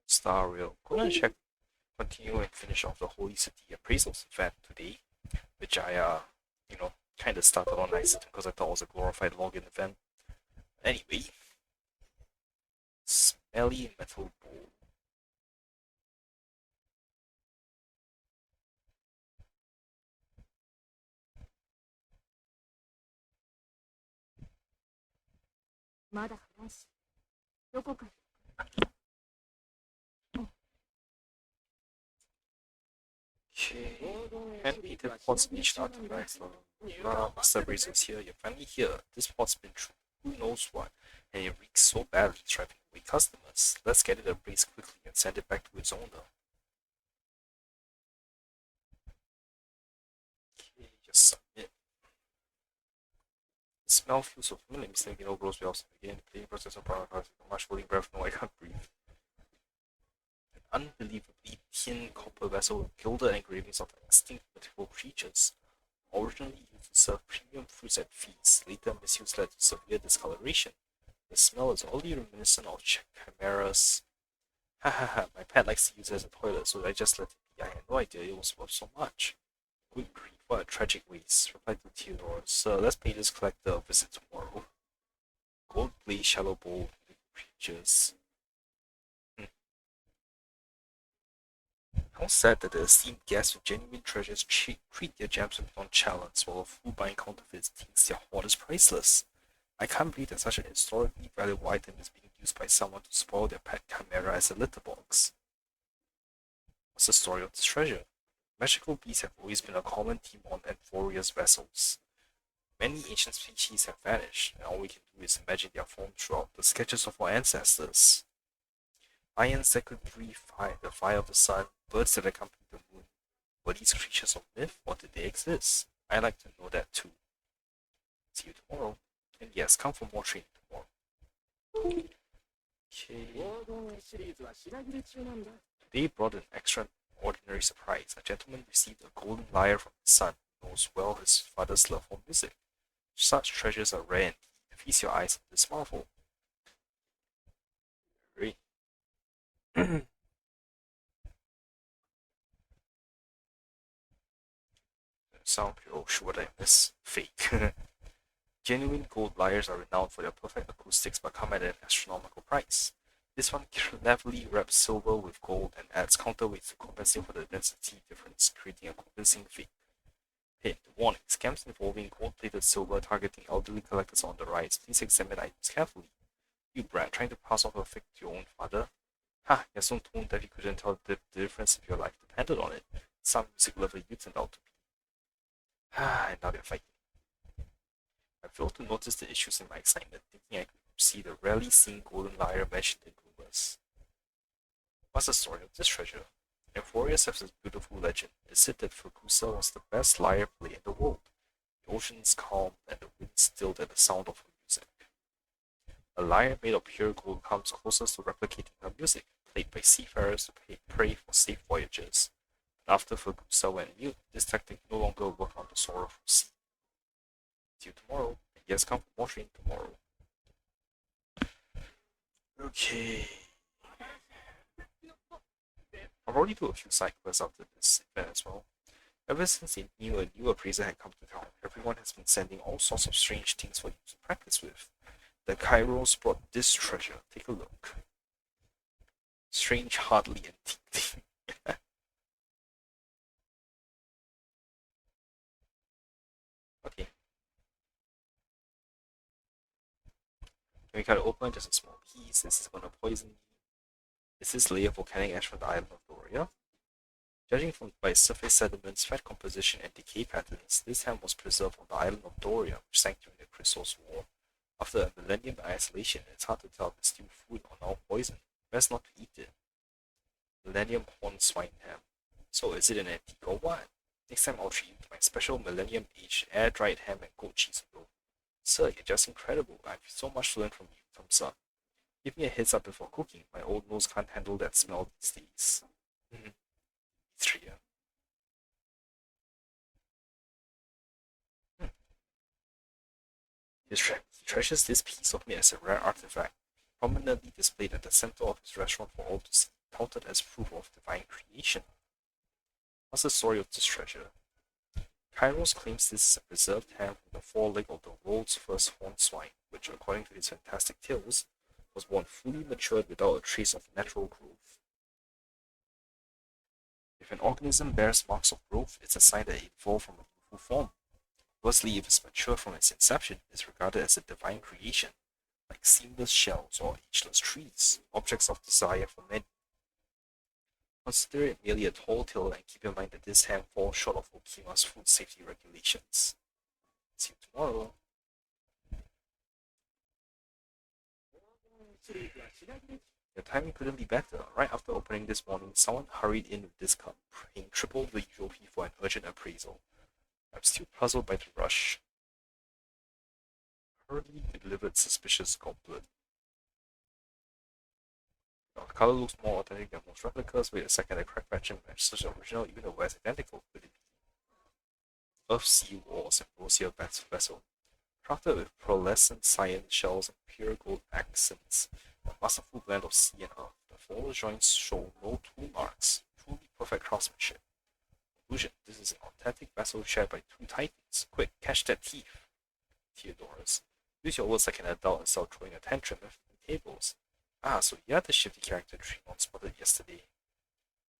Star Rail. Gonna check, continue and finish off the Holy City Appraisals event today, which I kind of started on accident because I thought it was a glorified login event. Anyway, smelly metal bowl. Okay, hand-painted pots reached out to nice. Master Appraisals here. You're finally here. This pot's been through who knows what, and it reeks so badly, driving away customers. Let's get it appraised quickly and send it back to its owner. Okay, just submit. The smell feels so familiar. Mistaken, no gross wells again. The cleaning process of product has much holding breath. No, I can't breathe. An unbelievably thin copper vessel with gilded engravings of extinct mythical creatures. Originally used to serve premium fruits at feasts, later misuse led to severe discoloration. The smell is oddly reminiscent of chimeras. Ha ha ha, my pet likes to use it as a toilet, so I just let it be. I had no idea it was worth so much. Good grief, what a tragic waste, replied to Theodore. Sir, let's pay this collector a visit tomorrow. Gold plate, shallow bowl, creatures. How sad that the esteemed guests with genuine treasures treat their gems with nonchalance, while a fool buying counterfeits thinks their hoard is priceless. I can't believe that such an historically valuable item is being used by someone to spoil their pet chimera as a litter box. What's the story of this treasure? Magical beasts have always been a common theme on Amphoria's vessels. Many ancient species have vanished, and all we can do is imagine their form throughout the sketches of our ancestors. Lions that could breathe the fire of the sun, birds that accompany the moon. Were these creatures of myth, or did they exist? I'd like to know that too. See you tomorrow. And yes, come for more training tomorrow. Okay. Today brought an extraordinary surprise. A gentleman received a golden lyre from his son, who knows well his father's love for music. Such treasures are rare indeed. Feast your eyes on this marvel. Great. Sound pure, sure what I miss. Fake. Genuine gold lyres are renowned for their perfect acoustics but come at an astronomical price. This one cleverly wraps silver with gold and adds counterweights to compensate for the density difference, creating a convincing fake. Hint, warning, scams involving gold-plated silver targeting elderly collectors on the rise. Please examine items carefully. You brat, trying to pass off a fake to your own father? Ha, you're so toned that you couldn't tell the difference if your life depended on it. Some music lover you turned out to be. Ah, and now they're fighting. I failed to notice the issues in my excitement, thinking I could see the rarely seen golden lyre mentioned in rumors. What's the story of this treasure? Euphoria has this beautiful legend. It said that Fukusa was the best lyre player in the world. The ocean is calm and the wind stilled at the sound of her music. A lyre made of pure gold comes closest to replicating her music, played by seafarers to pray for safe voyages. After Fukusa went mute, this tactic no longer worked on the sorrowful sea. See you tomorrow, and yes, come for more training tomorrow. Okay. I'll probably do a few side quests after this event as well. Ever since they knew a new appraiser had come to town, everyone has been sending all sorts of strange things for you to practice with. The Kairos brought this treasure. Take a look. Strange, hardly antique thing. Okay. Can we cut it open? Just a small piece. This is gonna poison me. Is this layer volcanic ash from the island of Doria? Judging by surface sediments, fat composition, and decay patterns, this ham was preserved on the island of Doria, which sank during the Chrysos War. After a millennium isolation, it's hard to tell if it's still food or now poison. Best not to eat it. Millennium horn swine ham. So is it an antique or what? Next time I'll treat you to my special millennium aged air dried ham and goat cheese roll. Sir, you're just incredible. I have so much to learn from you. Thumbs up. Give me a heads up before cooking. My old nose can't handle that smell these days. 3. He treasures this piece of meat as a rare artifact, prominently displayed at the center of his restaurant for all to see. touted as proof of divine creation. What's the story of this treasure? Kairos claims this is a preserved hand from the foreleg of the world's first horned swine, which, according to his fantastic tales, was born fully matured without a trace of natural growth. If an organism bears marks of growth, it's a sign that it evolved from a youthful form. Conversely, if it's mature from its inception, it's regarded as a divine creation, like seamless shells or ageless trees, objects of desire for many. Consider it merely a tall tale and keep in mind that this hand falls short of Okima's food safety regulations. See you tomorrow. Your timing couldn't be better. Right after opening this morning, someone hurried in with this cup, paying triple the usual fee for an urgent appraisal. I'm still puzzled by the rush. Hurriedly delivered suspicious goblet. The color looks more authentic than most replicas. Wait a second, the crack patching matches the original, even though it's identical. Could it be? Earth Sea Wars Ambrosia vessel. Crafted with pearlescent cyan shells and pure gold accents. A masterful blend of sea and earth. The four joints show no tool marks. Truly perfect craftsmanship. Conclusion: this is an authentic vessel shared by two titans. Quick, catch that thief. Theodorus. Use your words like an adult and start throwing a tantrum at the tables. Ah, so you're the shifty character Tremont spotted yesterday.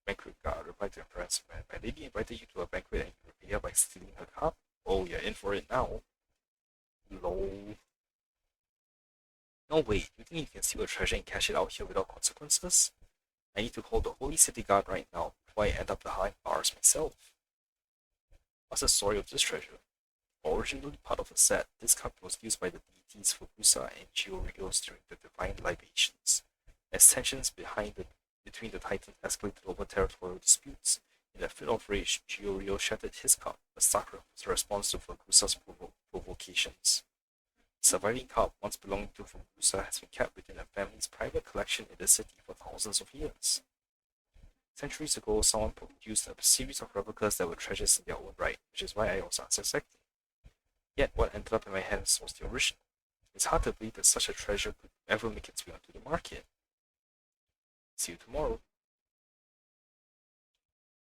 Banquet guard replied to Empress. My lady invited you to a banquet and you repay her by stealing her cup? Oh, you're in for it now. Lol. No way, you think you can steal a treasure and cash it out here without consequences? I need to call the Holy City Guard right now before I end up behind bars myself. What's the story of this treasure? Originally part of a set, this cup was used by the deities Fukusa and Georios during the divine libations. As tensions between the titans escalated over territorial disputes, in a fit of rage, Georio shattered his cup, a sacred response to Fukusa's provocations. The surviving cup, once belonging to Fukusa, has been kept within a family's private collection in the city for thousands of years. Centuries ago, someone produced a series of replicas that were treasures in their own right, which is why I was unsuspecting. Yet what ended up in my hands was the original. It's hard to believe that such a treasure could ever make its way onto the market. See you tomorrow.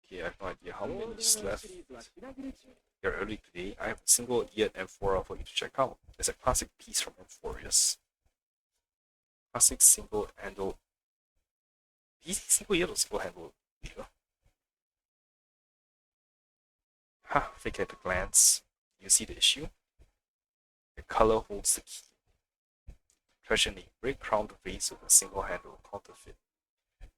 Okay, I have no idea how many is left. Here early today, I have a single eared amphora for you to check out. It's a classic piece from Amphorius. Classic single handle. Single eared or single handle lever? Ha, fake at a glance. You see the issue? The color holds the key. Treasure name, great crowned vase with a single handle, counterfeit.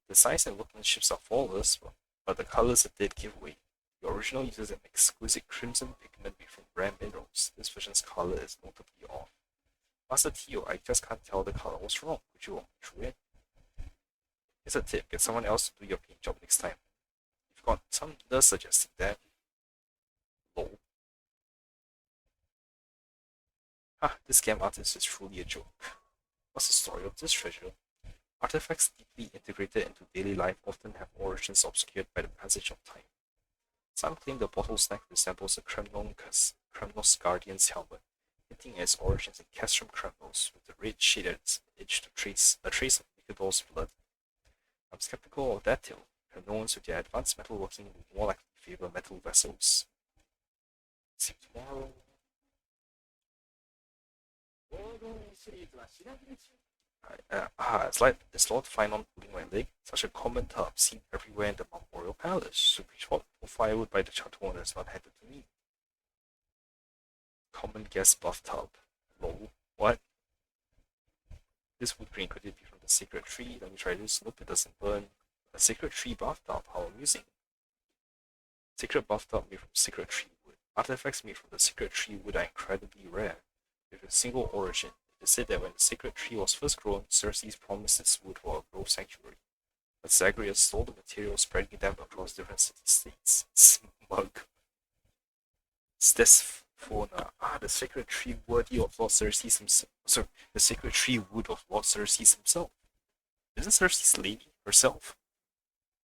The size and workmanship are flawless, but the colors did give away. The original uses an exquisite crimson pigment made from rare minerals. This version's color is notably off. Master Tio, I just can't tell the color was wrong. Would you walk me through it? Here's a tip, get someone else to do your paint job next time. You've got some nurse suggesting that. Lol. Ah, this scam artist is truly a joke. What's the story of this treasure? Artifacts deeply integrated into daily life often have origins obscured by the passage of time. Some claim the bottle snack resembles a Kremnos Guardian's helmet, hinting at its origins in Castrum Kremnos, with the red shaded edge to trace a trace of Mikador's blood. I'm skeptical of that tale. Kremnoans with their advanced metalworking would more likely favor metal vessels. See you tomorrow. It's Lord Finon pulling my leg. Such a common tub seen everywhere in the Memorial Palace. Should be shot for firewood by the chateau and it's not handed to me. Common guest bathtub. Lol. What? This wood grain, could it be from the sacred tree? Let me try this. Nope, it doesn't burn. A sacred tree bathtub. How amusing. Sacred bathtub made from sacred tree wood. Artifacts made from the sacred tree wood are incredibly rare, with a single origin. It is said that when the sacred tree was first grown, Circes promised its wood for a grove sanctuary. But Zagreus stole the materials, spreading them across different city-states. Smug. Stesphona. The sacred tree worthy of Lord Circes himself. Sorry, the sacred tree wood of Lord Circes himself. Isn't Circes lady herself?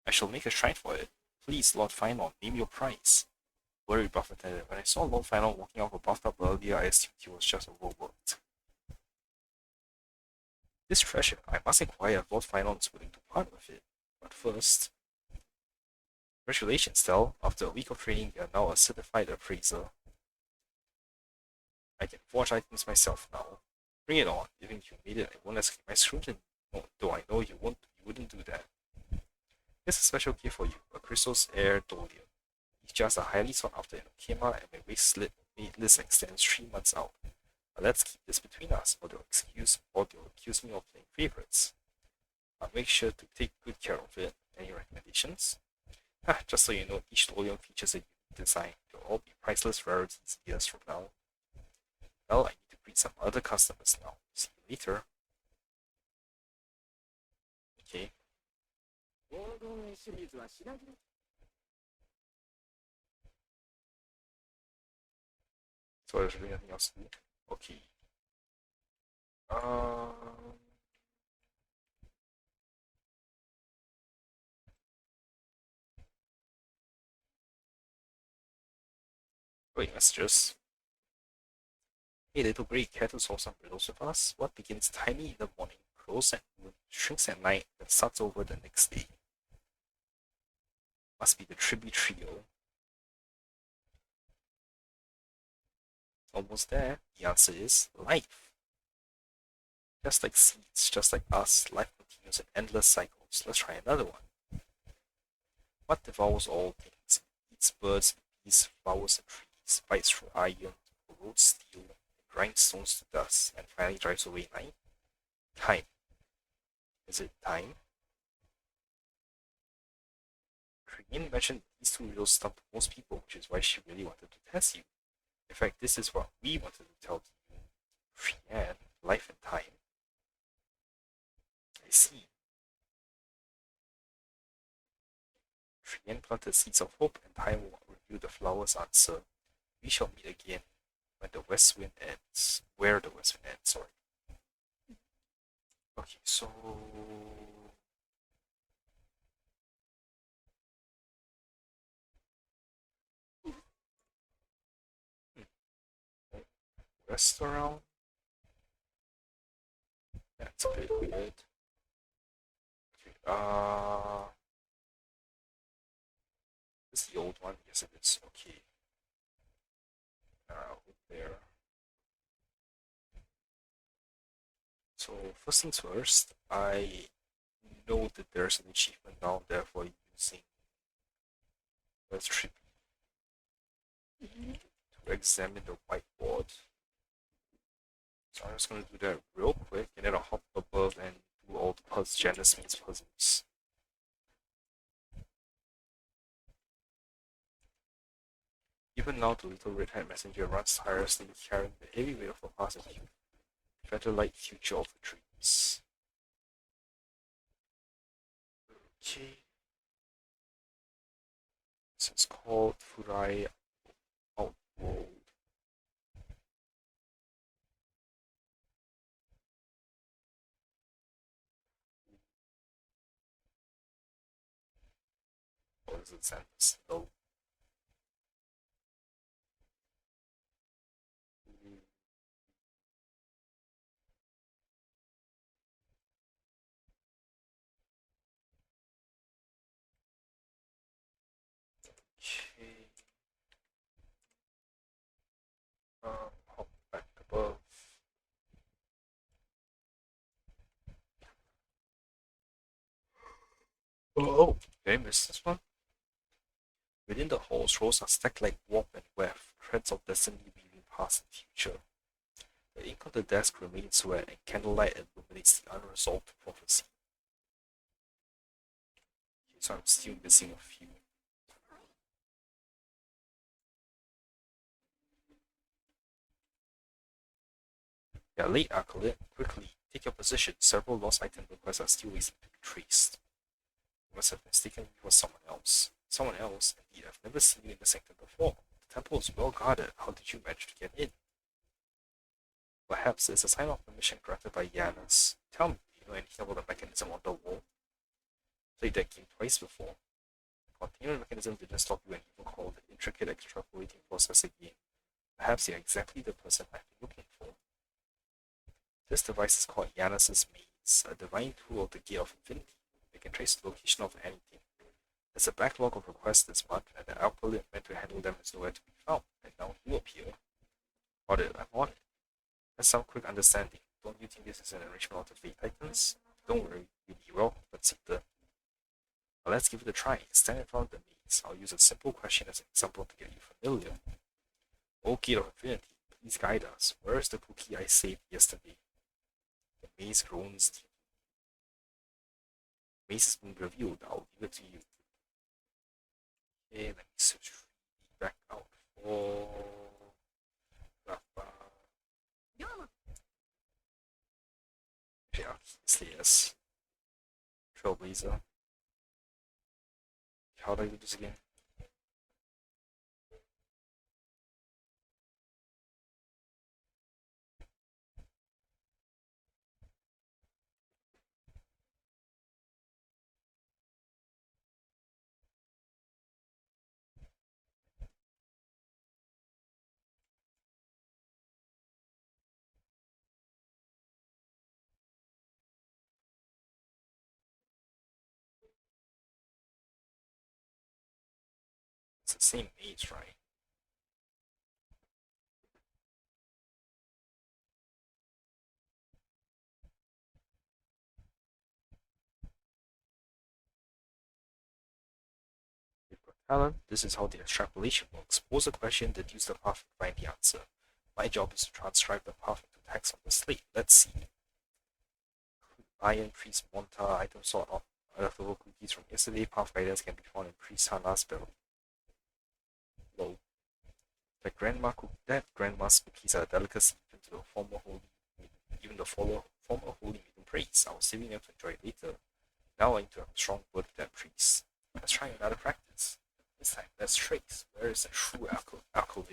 I shall make a shrine for it. Please, Lord Finon, name your price. Worried buff attendant. When I saw Lord Finon walking off a bathtub earlier, I assumed he was just overworked. This treasure, I must inquire if Lord Finon is willing to part with it. But first, congratulations, Tel. After a week of training, you are now a certified appraiser. I can forge items myself now. Bring it on. Even if you made it, I won't escape my scrutiny. Though I know you wouldn't do that. Here's a special gift for you, a Crystal's Air Dolium. It's just a highly sought after Enokema, and my waste list extends 3 months out. But let's keep this between us, or they'll accuse me of playing favorites. I'll make sure to take good care of it. Any recommendations? Just so you know, each Dolium features a unique design. They'll all be priceless rarities years from now. Well, I need to greet some other customers now. See you later. Okay. So there's really nothing else to do. Okay. Wait, messages. Hey, little Grey, care to solve some riddles with us? What begins tiny in the morning, grows at noon, shrinks at night, then starts over the next day? Must be the Tribute Trio. Almost there. The answer is life. Just like seeds, just like us, life continues in endless cycles. Let's try another one. What devours all things? Eats birds, bees, flowers, and trees, bites through iron, corrodes steel, grinds stones to dust, and finally drives away night? Time. Is it time? Krian mentioned these two riddles stumped most people, which is why she really wanted to test you. In fact, this is what we wanted to tell you. Krian, life and time. I see. Krian planted seeds of hope, and time will reveal the flower's answer. We shall meet again when the west wind ends. Where the west wind ends, sorry. Okay, so restaurant. That's a bit weird. Okay, this is the old one. Yes, it is. Okay. There. So first things first, I know that there's an achievement down there for using Earth Trip to examine the whiteboard. So I'm just gonna do that real quick, and then I'll hop above and do all the puzzles, Janice means puzzles. Even now, the little red-haired messenger runs tirelessly, carrying the heavy weight of a past and better light future of the dreams. Okay. This is called Furai Outworld. What is it? Sentence? No. Okay. Hop back above. Oh, did I miss this one? Within the halls, rows are stacked like warp and weft, threads of destiny weaving past and future. The ink on the desk remains wet, and candlelight illuminates the unresolved prophecy. Okay, so I'm still missing a few. Yeah, late acolyte. Quickly, take your position. Several lost item requests are still waiting to be traced. You must have mistaken me for someone else. Someone else? Indeed, I've never seen you in the sector before. The temple is well guarded. How did you manage to get in? Perhaps it's a sign of permission granted by Yanis. Tell me, do you know anything about the mechanism on the wall? Played that game twice before. The containment mechanism didn't stop you and even called the intricate extrapolating process again. Perhaps you're exactly the person I've been looking for. This device is called Yanis' Maze, a divine tool of the Gate of Infinity. The can trace the location of anything. There's a backlog of requests this month, and the algorithm meant to handle them is nowhere to be found, and now you appear. Audit, I'm on it. That's some quick understanding. Don't you think this is an enrichment of the fate items? Don't worry, you'll be well, but see the. Well, let's give it a try. Stand in front of the maze. I'll use a simple question as an example to get you familiar. O Gate of Infinity, please guide us. Where is the cookie I saved yesterday? The maze groans deep. The maze has been revealed. I'll give it to you. Okay, let me switch back out for yeah, yes. Trailblazer. How do I do this again? It's the same maze, right? Alan, this is how the extrapolation works. Pose a question, deduce the path, and find the answer. My job is to transcribe the path into text on the slate. Let's see. Iron Priest Monta, item sort of leftover cookies from yesterday. Path guidance can be found in Priest Hana's bell. Low. That grandma's cookies are a delicacy even to the former holy maiden priest. I was saving them to enjoy it later. Now I need to have a strong word with that priest. Let's try another practice. This time, let's trace. Where is the true alcove?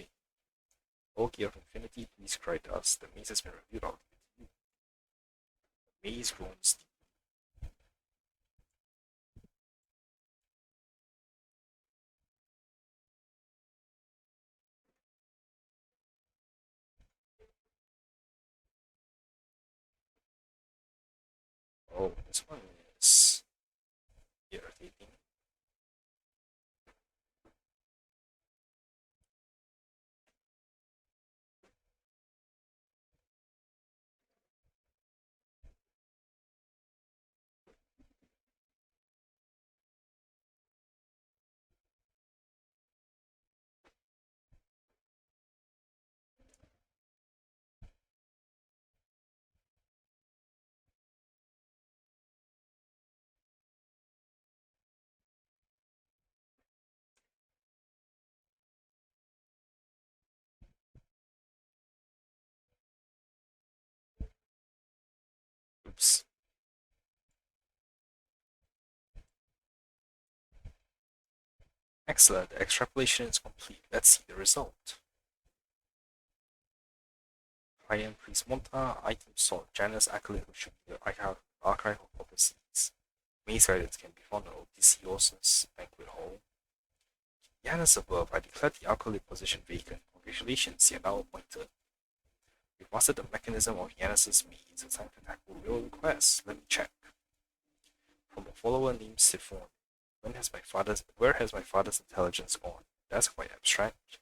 O Gear of Infinity, please guide us. The maze has been revealed. I'll give it to you. The maze groans deep. Oh, this one is irritating. Oops. Excellent. The extrapolation is complete. Let's see the result. High-end Priest Monta, item sort, Janus Acolyte, which should be the archive of prophecies. Maze guidance can be found in Odysseus' banquet hall. Janus above, I declared the Acolyte position vacant. Congratulations, you're now appointed. We've mastered the mechanism of Janus' maze. It's time to tackle real requests. Let me check. From a follower named Siphon. Where has my father's intelligence gone? That's quite abstract.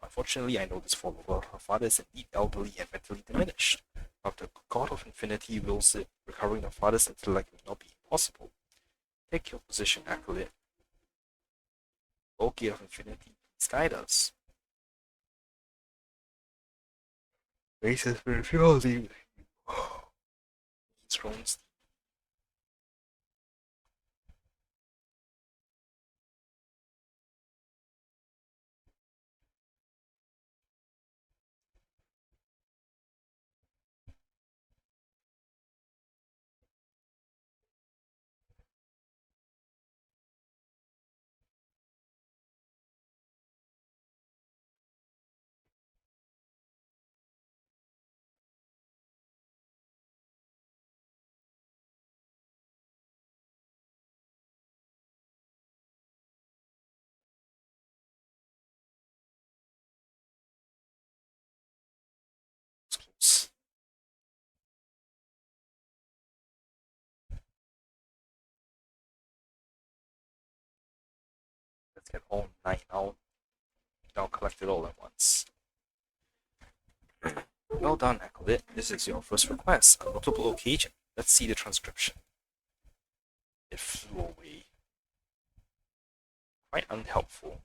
Unfortunately, I know this follower. Her father is indeed elderly and mentally diminished. But the God of Infinity wills it. Recovering the father's intellect may not be impossible. Take your position, Acolyte. O Gate of Infinity, please guide us. Races spirituality. Thrones Get all 9 out. Now collect it all at once. Well done, Acolyte. This is your first request, a notable occasion. Let's see the transcription. It flew away. Quite unhelpful.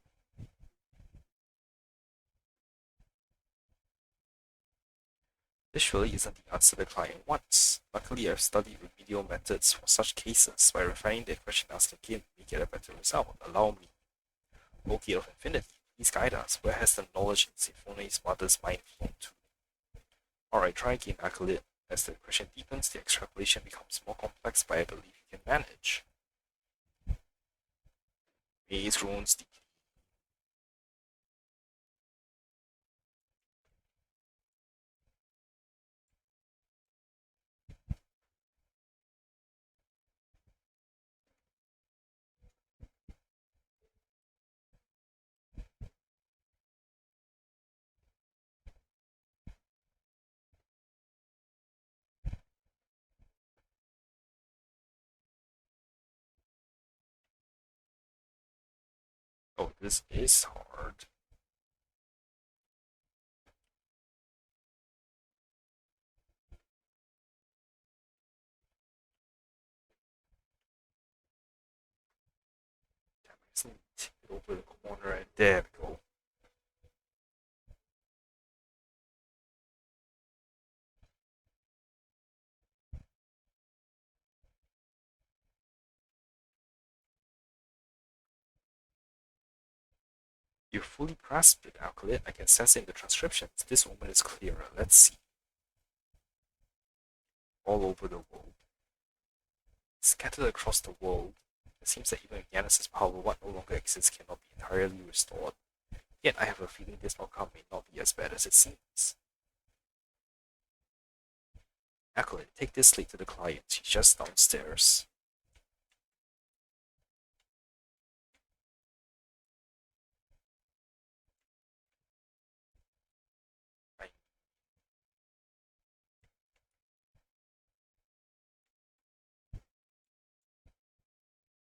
This surely isn't the answer the client wants. Luckily, I've studied remedial methods for such cases. By refining the question asked again, we get a better result. Allow me. O Gate of Infinity, please guide us. Where has the knowledge in Symphone's mother's mind flown to? Alright, try again, Acolyte. As the question deepens, the extrapolation becomes more complex, but I believe you can manage. Maze runes deeply. Oh, this is hard. Damn, I just need to tip it over the corner, and there we go. You fully grasped it, Acolyte. I can sense it in the transcriptions. This moment is clearer. Let's see. All over the world. Scattered across the world. It seems that even Yanis's power, what no longer exists, cannot be entirely restored. Yet I have a feeling this outcome may not be as bad as it seems. Acolyte, take this slate to the client. She's just downstairs. I...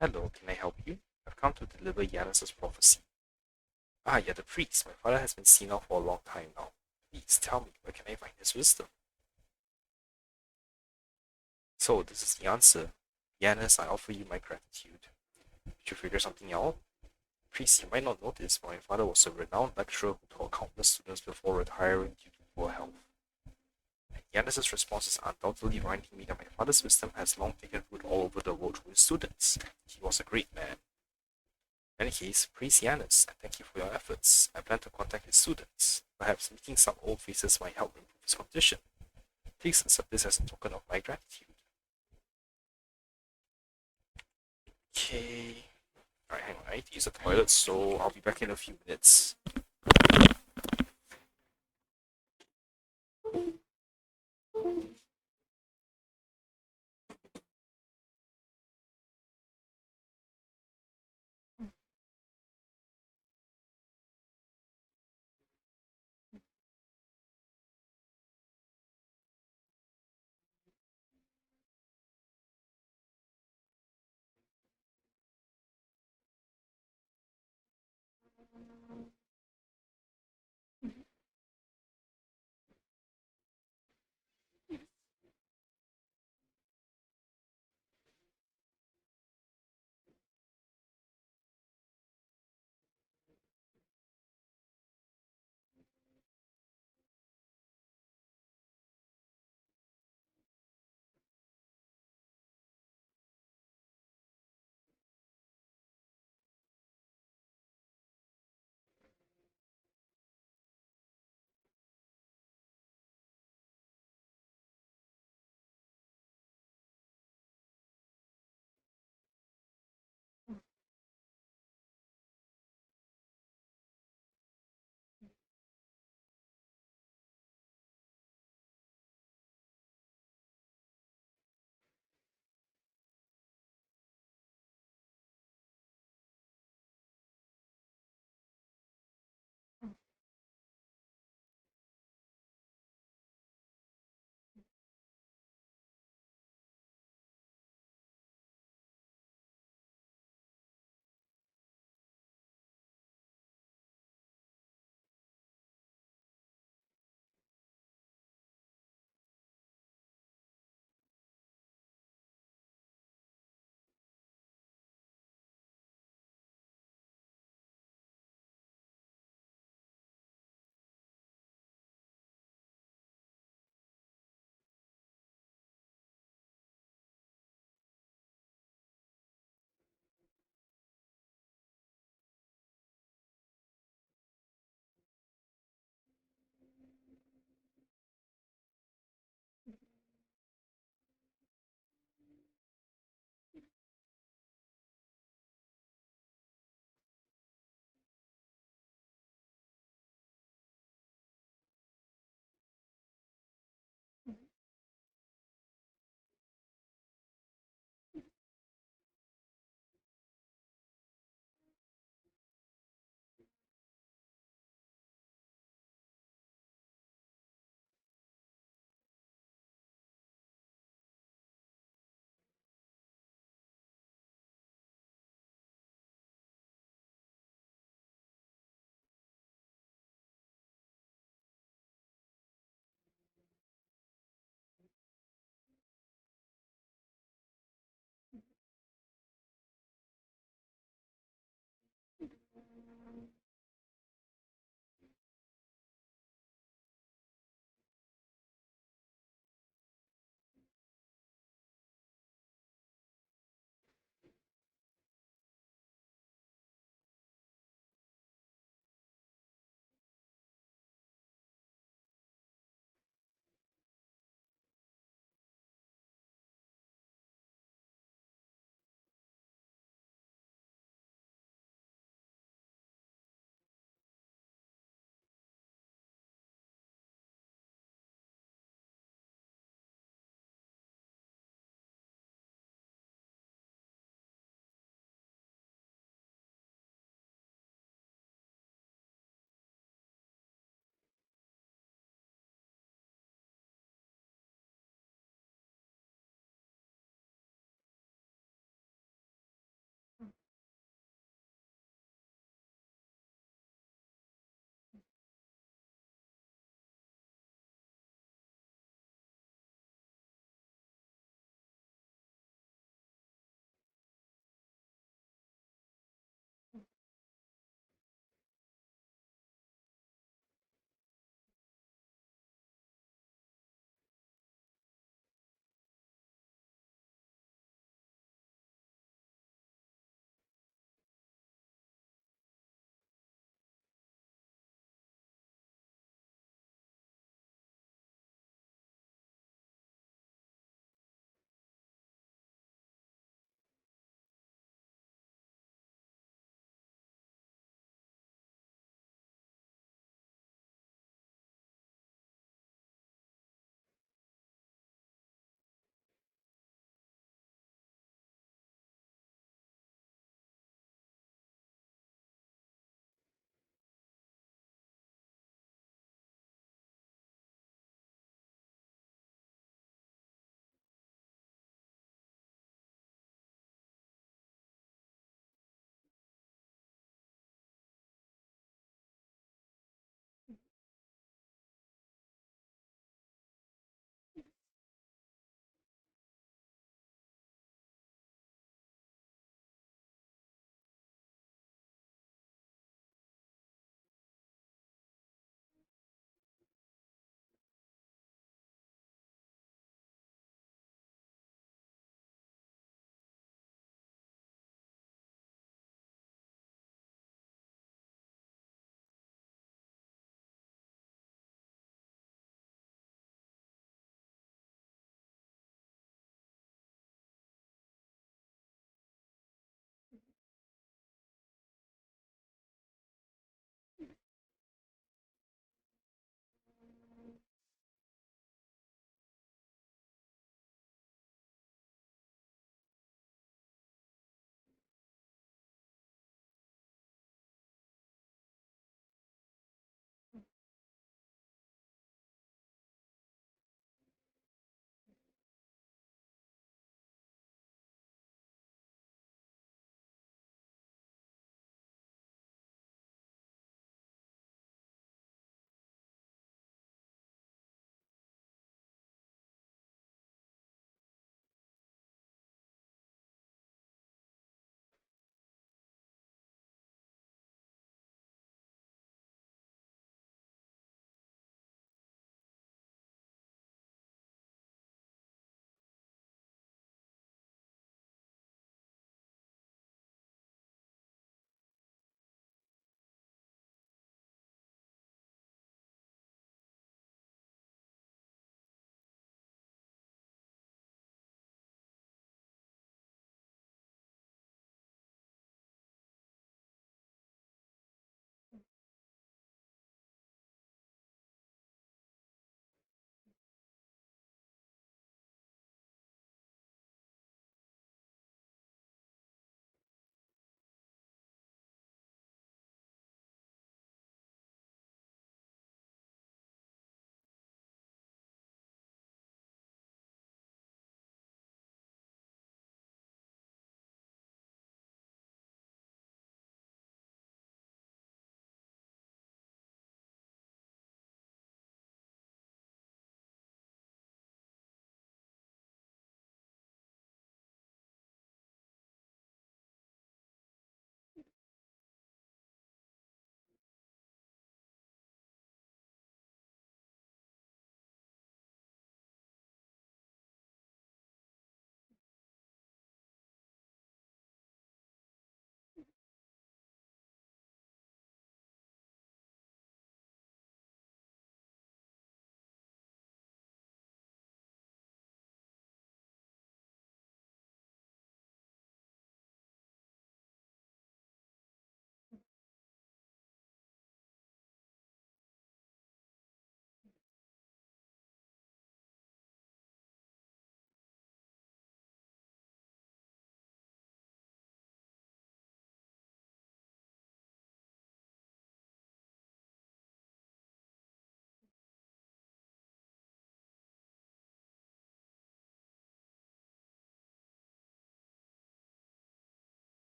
Hello, can I help you? I've come to deliver Yanis's prophecy. Ah, you're the priest. My father has been seen out for a long time now. Please tell me, where can I find his wisdom? So, this is the answer. Yanis, I offer you my gratitude. Did you figure something out? Priest, you might not know this, but my father was a renowned lecturer who taught countless students before retiring due to poor health. And Yanis's response is undoubtedly reminding me that my father's wisdom has long taken root all over the world through his students. He was a great man. In any case, praise Yanis, and thank you for your efforts. I plan to contact his students. Perhaps meeting some old faces might help improve his condition. Please accept this as a token of my gratitude. Okay. Alright, hang on. I need to use the toilet, so I'll be back in a few minutes.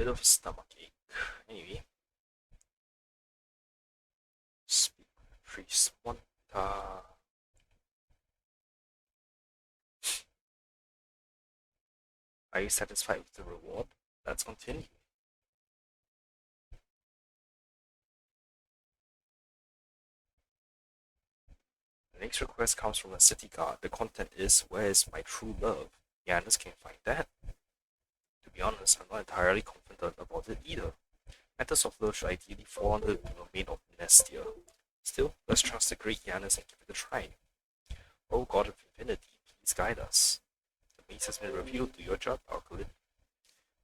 bit of a stomach ache. Anyway, speak priest one. Are you satisfied with the reward? Let's continue. The next request comes from a city guard. The content is, "Where is my true love?" Yanis can't find that. To be honest, I'm not entirely confident about it either. Matters of love should ideally fall under the domain of Nestia. Still, let's trust the great Yanis and give it a try. Oh God of Infinity, please guide us. The maze has been revealed. Do your job, Alkaline.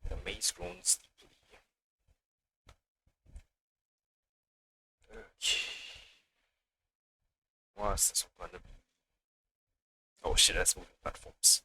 The maze groans deeply. Okay. What's this one gonna be? Oh shit, that's moving platforms.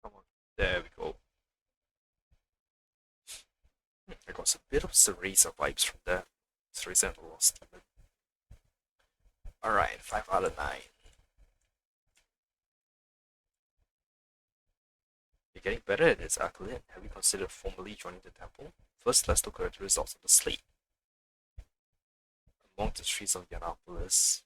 Come on. There we go. I got a bit of Cereza vibes from that. Cereza and the Lost Demon. Alright, 5 out of 9. You're getting better at this, Alkaline. Have you considered formally joining the temple? First, let's look at the results of the slate. Among the streets of Yanopolis.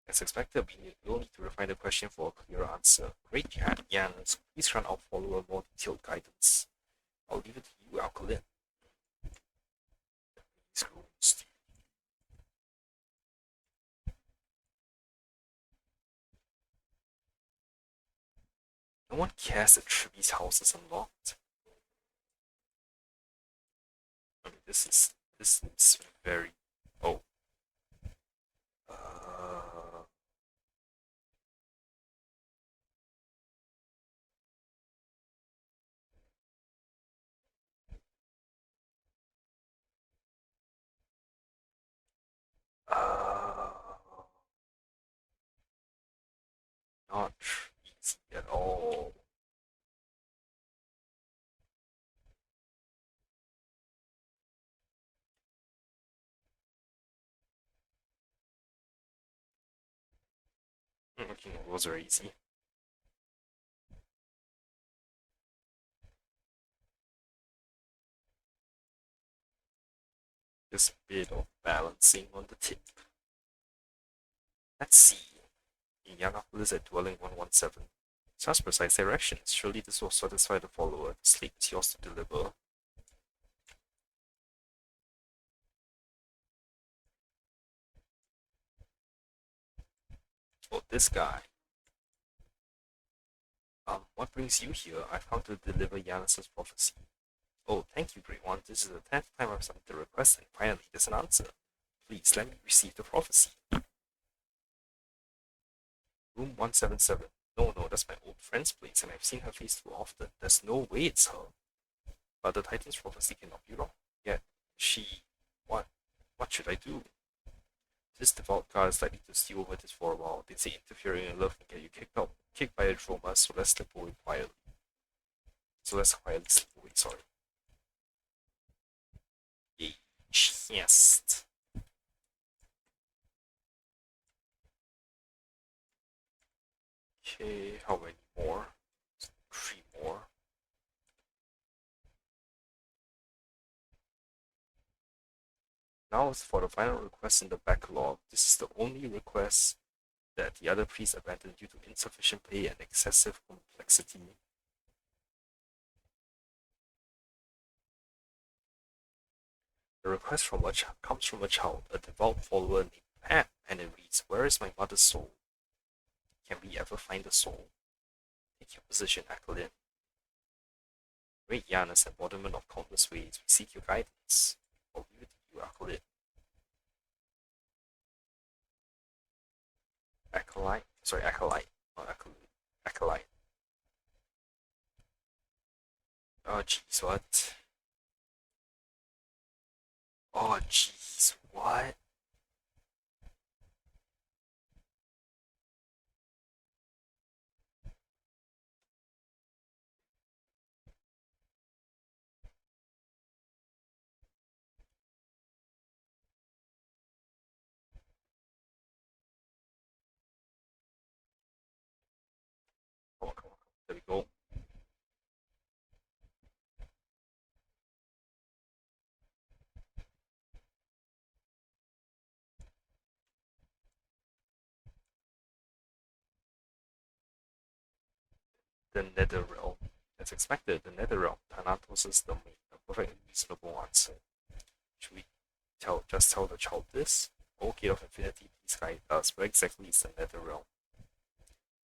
As expected, we'll need to refine the question for a clear answer. Great Janus, please grant our follower more detailed guidance. I'll leave it to you, Alkaline. No one cares that Triby's house is unlocked. I mean, this is very. Oh. Uh, uh, not easy at all. Okay, those are easy. Just a bit of balancing on the tip. Let's see. In Yanopolis at dwelling 117. Such precise directions. Surely this will satisfy the follower. The sleep is yours to deliver. Oh, this guy. What brings you here? I've come to deliver Yanis' prophecy. Oh, thank you, Great One. This is the 10th time I've submitted the request, and finally there's an answer. Please let me receive the prophecy. Room 177. No, that's my old friend's place, and I've seen her face too often. There's no way it's her. But the Titan's prophecy cannot be wrong. Yet, she... What? What should I do? This devout guard is likely to steal over this for a while. They say interfering in love can get you kicked by a droma, so let's slip away quietly. Quietly slip away, sorry. Yes. Okay, how many more? 3 more. Now for the final request in the backlog. This is the only request that the other priests abandoned due to insufficient pay and excessive complexity. The request comes from a child, a devout follower named Pam, and it reads, "Where is my mother's soul? Can we ever find the soul? Take your position, Acolin. Great Yanis, embodiment of countless ways, we seek your guidance. I'll leave it to you, Acolin." Acolyte, not Acolyte. Oh jeez, what? Oh jeez, what? Come on, come on, come on. There we go. The Nether Realm. As expected, the Nether Realm. Thanatos' domain. A perfect and reasonable answer. Should we just tell the child this? Okay, of Infinity, please guide us. Where exactly is the Nether Realm?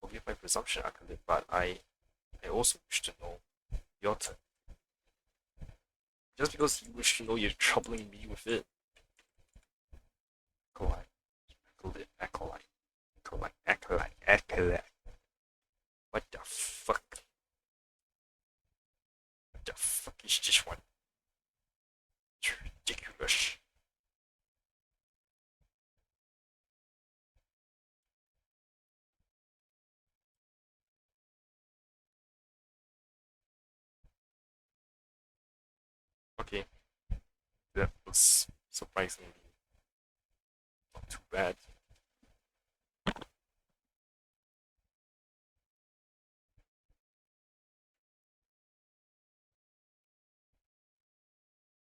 Forgive my presumption, Acolyte, but I also wish to know. Your turn. Just because you wish to know, you're troubling me with it. Acolyte. Acolyte. Acolyte. Acolyte. Acolyte. Acolyte. What the fuck? What the fuck is this one? It's ridiculous. Okay, that was surprisingly not too bad.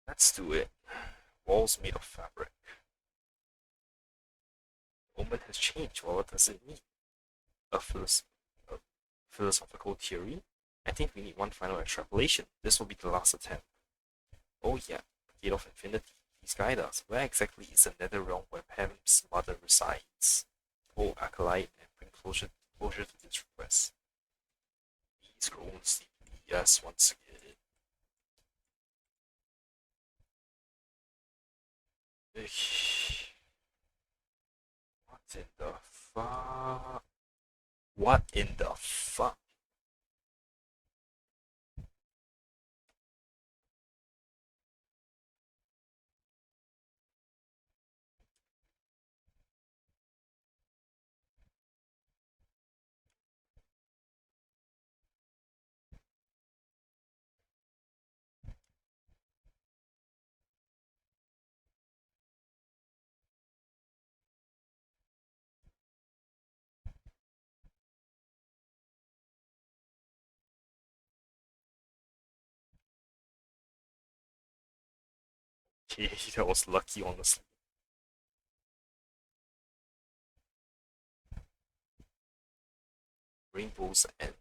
Let's do it. Walls made of fabric. The moment has changed. Well, what does it mean? A, a philosophical theory? I think we need one final extrapolation. This will be the last attempt. Oh yeah, Gate of Infinity. Please guide us. Where exactly is the Nether Realm where Pam's mother resides? Oh, Acolyte, and bring closure to this request. Please groan sleepily. Yes, once again. What in the fuck? What in the fuck? Okay, that was lucky, honestly. Rainbow's End.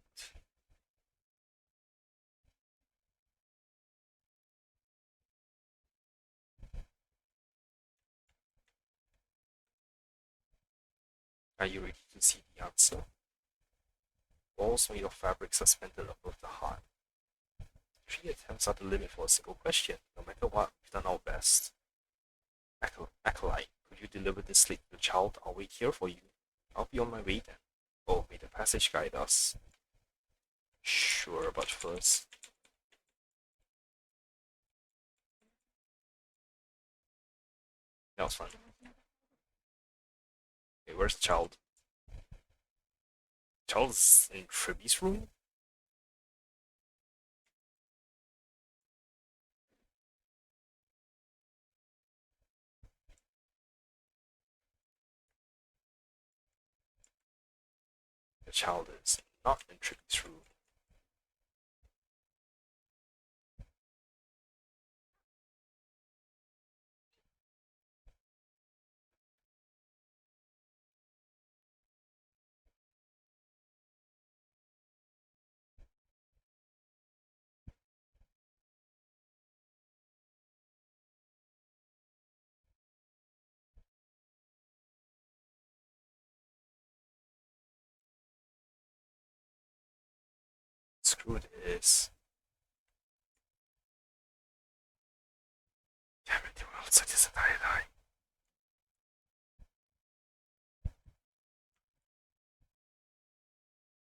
Are you ready to see the answer? Walls made of fabric suspended above the heart. 3 attempts are the limit for a single question. No matter what, we've done our best. Acolyte, could you deliver this slate to the child? I'll wait here for you. I'll be on my way then. Oh, may the passage guide us. Sure, but first. That was fun. Okay, where's the child? Child's in Tribby's room? The child is not in Tribby's room. Screw this. Damn it, the world such as a die.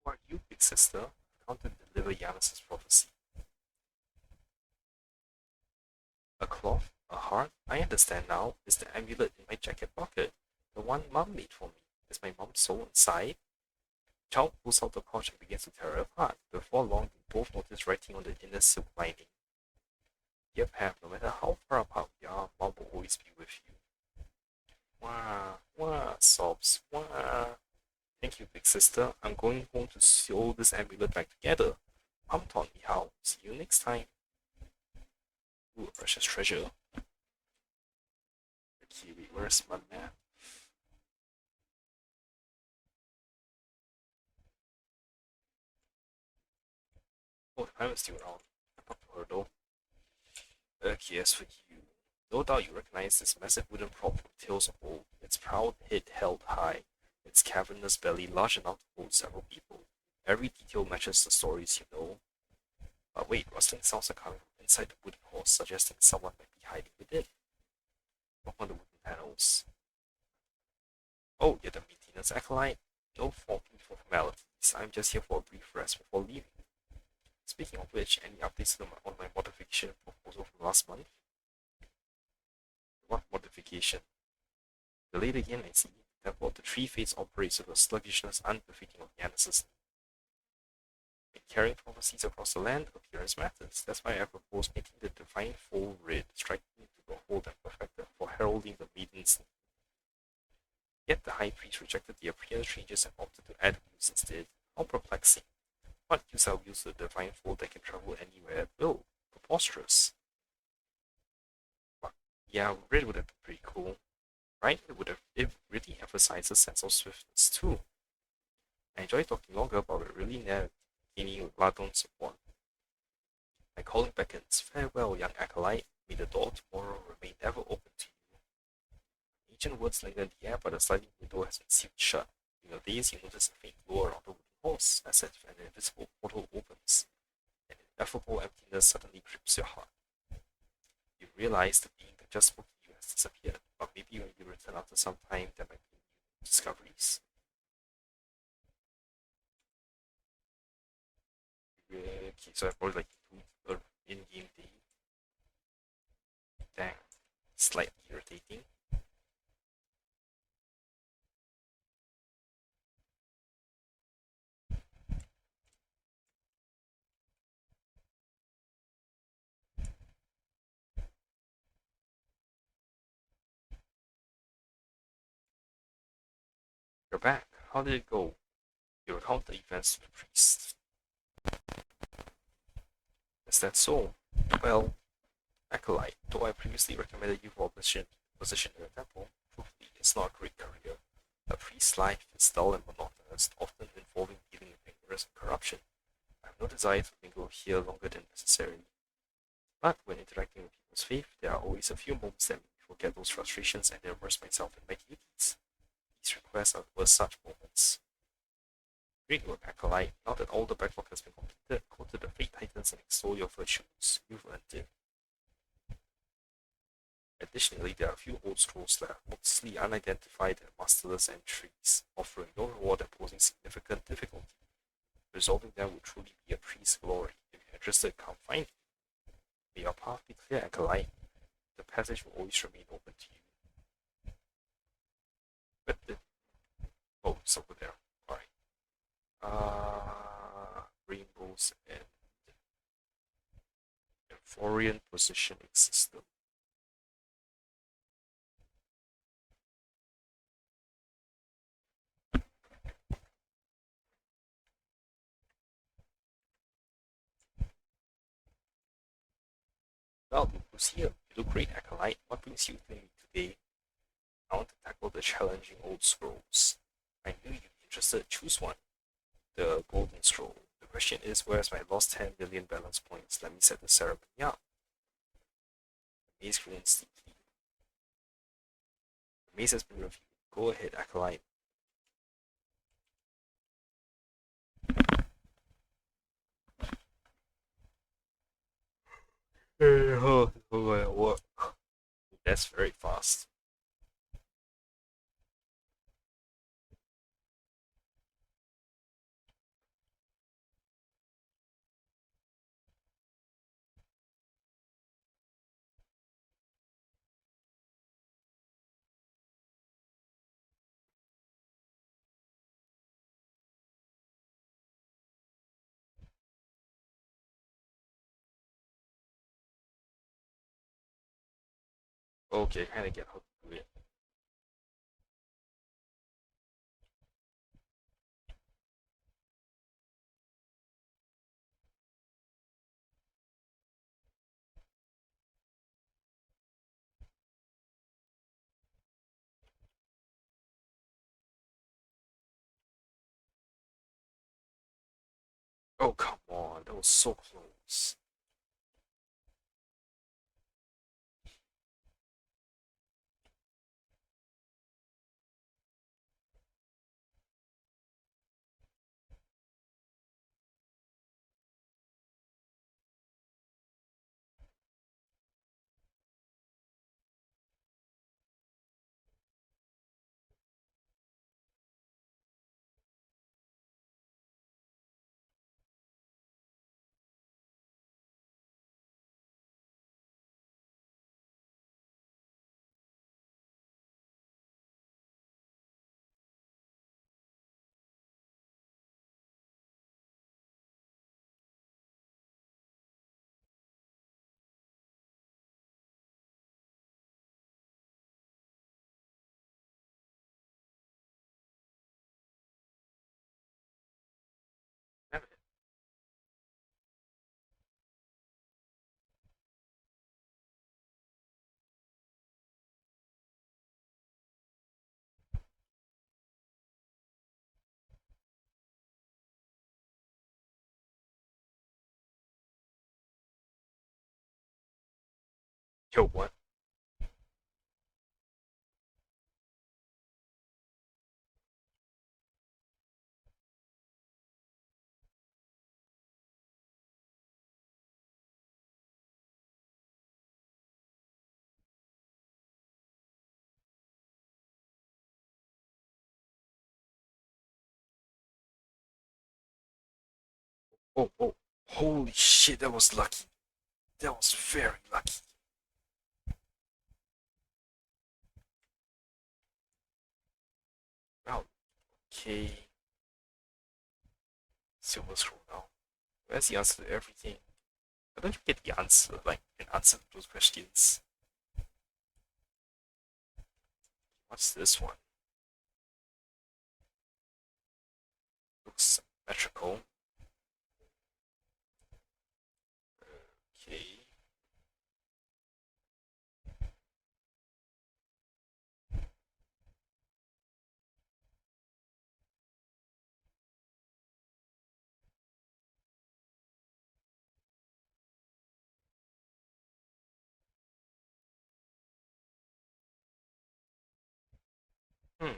Who are you, big sister? Come to deliver Yanis's prophecy. A cloth? A heart? I understand now. It's the amulet in my jacket pocket. The one Mum made for me. Is my mum's soul inside? Child pulls out the pouch and begins to tear it apart. Before long, they both notice writing on the inner silk lining. Yep, have no matter how far apart we are, Mum will always be with you. Wah, wah, sobs, wah. Thank you, big sister. I'm going home to sew this amulet back together. Mum taught me how. See you next time. Ooh, a precious treasure. Okay, wait, where's my map? Oh, the pirate's still around. I talked to her though. Okay, as for you, no doubt you recognize this massive wooden prop from Tales of Old. Its proud head held high, its cavernous belly large enough to hold several people. Every detail matches the stories you know. But wait, rustling sounds are coming from inside the wooden horse, suggesting someone might be hiding within. Knock on the wooden panels. Oh, you're the maintenance acolyte? No for formalities. I'm just here for a brief rest before leaving. Speaking of which, any updates on my modification proposal from last month? What modification? Delayed again, I see. Therefore, the tree fates operates with a sluggishness unbefitting of Yanis's. In carrying prophecies across the land, appearance matters. That's why I propose making the divine fold red, striking to behold and perfected for heralding the maiden's name. Yet the high priest rejected the appearance changes and opted to add wheels instead. How perplexing. What use are wheels with a divine fold that can travel anywhere at will? Preposterous. But yeah, red would have been pretty cool. Right? It really emphasizes a sense of swiftness too. I enjoy talking longer, but we're really near gaining Ladon's support. My calling beckons. Farewell, young acolyte. May the door tomorrow remain ever open to you. Ancient words linger in the air, but the sliding window has been sealed shut. In your days, you notice a faint glow around the wooden horse, as if an invisible portal opens. An ineffable emptiness suddenly grips your heart. You realize the being that just spoke to you has disappeared, but maybe when you return after some time, there might be new discoveries. Okay, so I probably like to do in-game day. Dang, slightly irritating. You're back. How did it go? You recount the events to the priest. Is that so? Well, acolyte, though I previously recommended you for a position in the temple, truthfully, it's not a great career. A priest's life is dull and monotonous, often involving dealing with ignorance and corruption. I have no desire to mingle here longer than necessary. But when interacting with people's faith, there are always a few moments that make me forget those frustrations and immerse myself in my duties. These requests were such moments. Great work, Acolyte. Now that all the backlog has been completed, go to the Fate Titans and extol your virtues. You've earned it. Additionally, there are a few old scrolls that are mostly unidentified and masterless entries, offering no reward and posing significant difficulty. Resolving them would truly be a priest's glory. If you're interested, come find me. May your path be clear, Acolyte. The passage will always remain open to you. But the... Oh, it's over there. Alright. Rainbows and Euphorian positioning system. Well, look who's here. You look great, Acolyte. What brings you to me today? I want to tackle the challenging old scrolls. I knew you'd be interested. Choose one. The golden scroll. The question is, where's my lost 10 million balance points? Let me set the ceremony up. The maze grins deeply. The maze has been reviewed. Go ahead, Acolyte. That's very fast. Okay, kind of get how to do it. Oh, come on, that was so close. Damn it. Yo, what? Oh, oh, holy shit, that was lucky. That was very lucky. Wow, okay. Silver scroll now. Where's the answer to everything? I don't get the answer, like an answer to those questions. What's this one? Looks symmetrical. Okay. Hmm.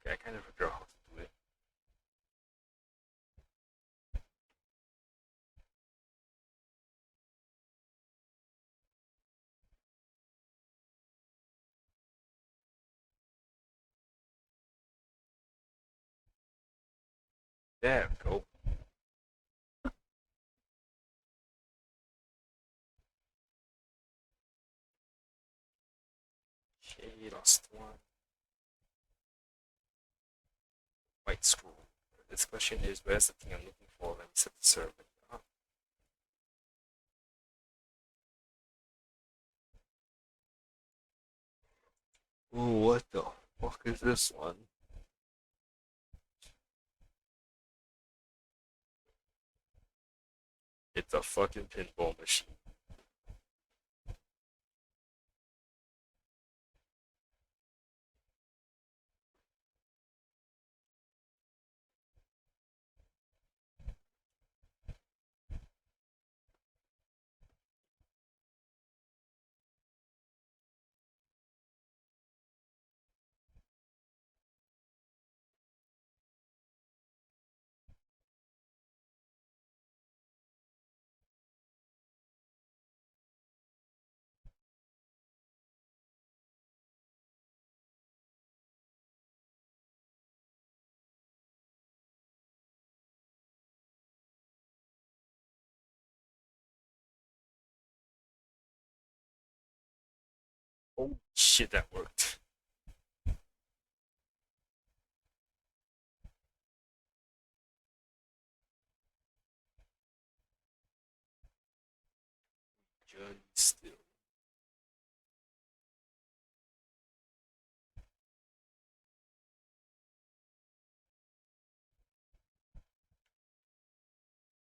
Okay, I kind of figure out how to do it. There we go. Okay, last one. White scroll. This question is, where's the thing I'm looking for? Let me set the server. Oh, what the fuck is this one? It's a fucking pinball machine. Oh shit, that worked. Journey still.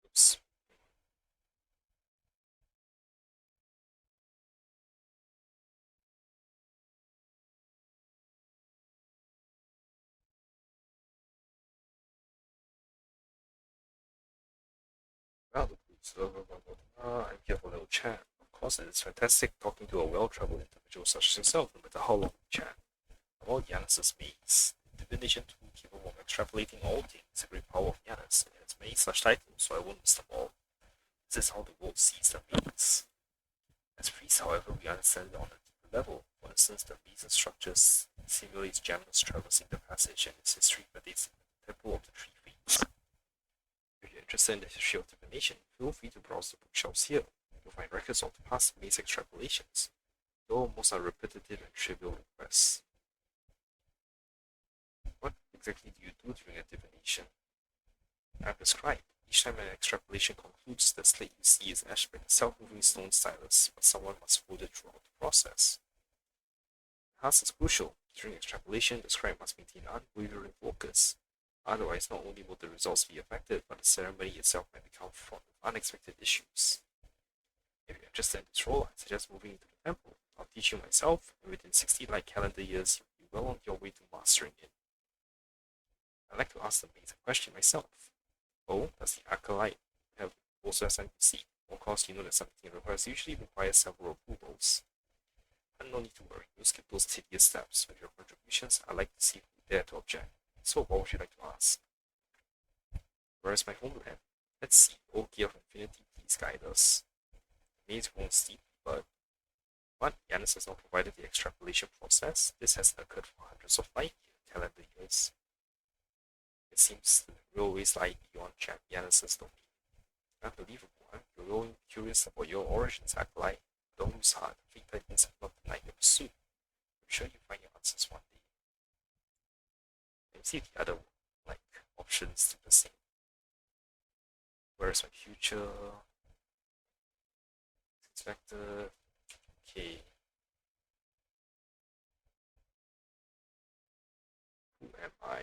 Oops. Well, the server, blah, blah, blah. I'm here for a little chat. Of course, it is fantastic talking to a well-traveled individual such as yourself, no matter how long we chat. About Yanis's maze. Divination 2 capable of extrapolating all things, the great power of Yanis, and its many such titles, so I won't list them all. This is how the world sees the maze. As priests, however, we understand it on a deeper level. For instance, the maze's structures simulates Janus traversing the passage and its history predates the Temple of the Three Fates. If you're interested in the history of divination, feel free to browse the bookshelves here. You'll find records of the past maze extrapolations, though most are repetitive and trivial requests. What exactly do you do during a divination? I've described. Each time an extrapolation concludes, the slate you see is etched by a self-moving stone stylus, but someone must hold it throughout the process. Task is crucial. During extrapolation, the scribe must maintain unwavering focus. Otherwise, not only will the results be affected, but the ceremony itself might become fraught with unexpected issues. If you're interested in this role, I suggest moving into the temple. I'll teach you myself, and within 60 light calendar years, you'll be well on your way to mastering it. I'd like to ask the main question myself. Oh, does the acolyte have also have something to see? Of course, you know that something usually requires several approvals. And no need to worry, you'll skip those tedious steps. With your contributions, I'd like to see if you dare to object. So, what would you like to ask? Where is my homeland? Let's see. O Key of Infinity, please guide us. The maze won't steep, but what? Yanis has not provided the extrapolation process. This has occurred for hundreds of light calendar years. It seems the real ways lie beyond Yanis's domain. Unbelievable, huh? You're really curious about your origins, acolyte. Don't lose heart. Fleet Titans have not denied your pursuit. I'm sure you'll find your answers one day. Let me see the other like options to the same. Where is my future? Expected. Okay. Who am I?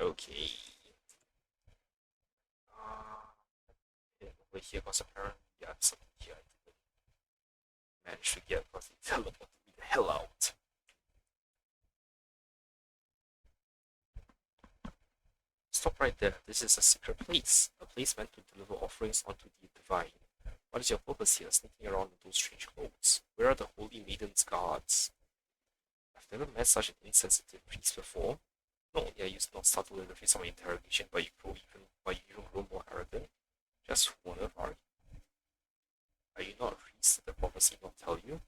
Okay. Over here because apparently I have something here I didn't manage to get because he teleported me the hell out. Stop right there. This is a secret place. A place meant to deliver offerings unto the divine. What is your purpose here, sneaking around in those strange clothes? Where are the holy maidens Maiden's guards. I've never met such an insensitive priest before. Not only are you not startled in the face of my interrogation, but you even grow more arrogant. Just who on earth are you? Are you not a priest? Did the prophecy not tell you?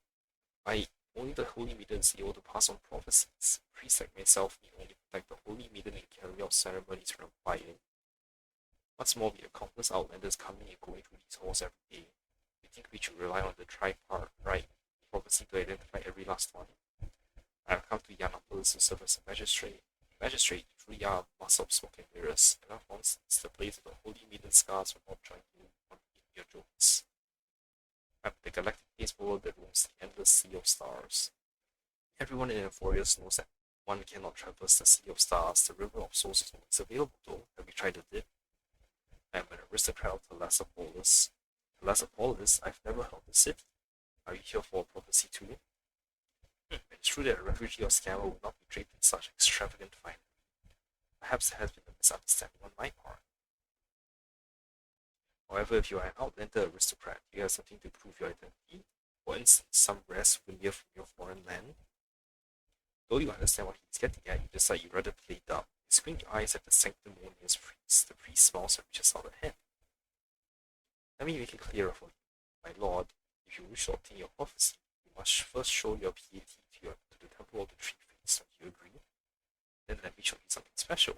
Only the Holy Maiden is able to pass on prophecies. Priests like myself need only protect the Holy Maiden and carry out ceremonies around fire. What's more, we have countless outlanders coming and going through these halls every day. You think we should rely on the tripartite prophecy to identify every last one? I have come to Yianopolis to serve as a magistrate. Magistrate, you truly are a master of smoke and mirrors. Enough nonsense. The blaze of the Holy Maiden's scars will not join you in your jokes. I'm the galactic baseball that roams the endless sea of stars. Everyone in Euphorius knows that one cannot traverse the sea of stars. The river of souls is always available, though. Have you tried it? I am an aristocrat of Thalassopolis. Thalassopolis? I've never heard the city. Are you here for a prophecy too? It's true that a refugee or scammer would not be draped in such extravagant finery. Perhaps there has been a misunderstanding on my part. However, if you are an outlander aristocrat, you have something to prove your identity. For instance, some rare souvenir from your foreign land. Though you understand what he's getting at, you decide you'd rather play dumb. You squint your eyes at the sanctimonious priest. The priest smiles and reaches out a hand. Let me make it clearer for you. My lord, if you wish to obtain your prophecy, you must first show your piety to the Temple of the Tree Face. Do you agree? Then let me show you something special.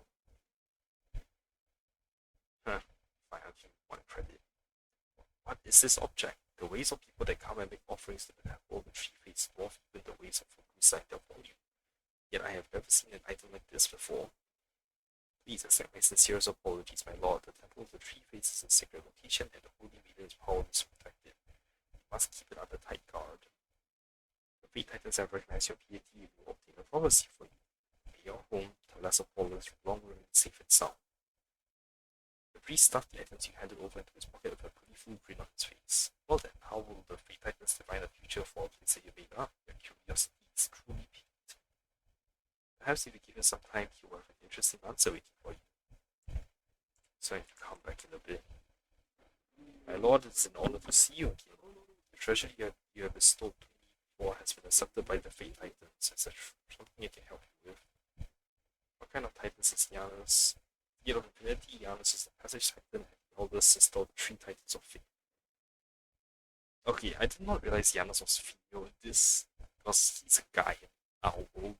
Fine, I'll give you one credit. What is this object? The ways of people that come and make offerings to the Temple of the Tree Face dwarf even the ways of Fukusa in their volume. Yet I have never seen an item like this before. Please accept my sincerest apologies, my lord. The Temple of the Tree Face is a sacred location, and the Holy Maiden is powerless to protect it. You must keep it under tight guard. The Fate Titans have recognized your piety and will obtain a prophecy for you. May your home, Thalassopolis, long remain safe and sound. The priest stuffed the items you handed over into his pocket with a gleeful grin on his face. Well then, how will the Fate Titans divine the future for a place that you made up? Your curiosity is truly piqued. Perhaps if you give him some time, he will have an interesting answer waiting for you. So I need to come back in a bit. My lord, it's an honor to see you again. The treasure you have bestowed to me before has been accepted by the Fate Titans. Is there something I can help you with? What kind of Titans is Janus? Gate of Infinity, Janus is the Passage Titan, and the eldest sister of the Three Titans of Fate. Okay, I did not realize Janus was female in this, because he's a guy in our world.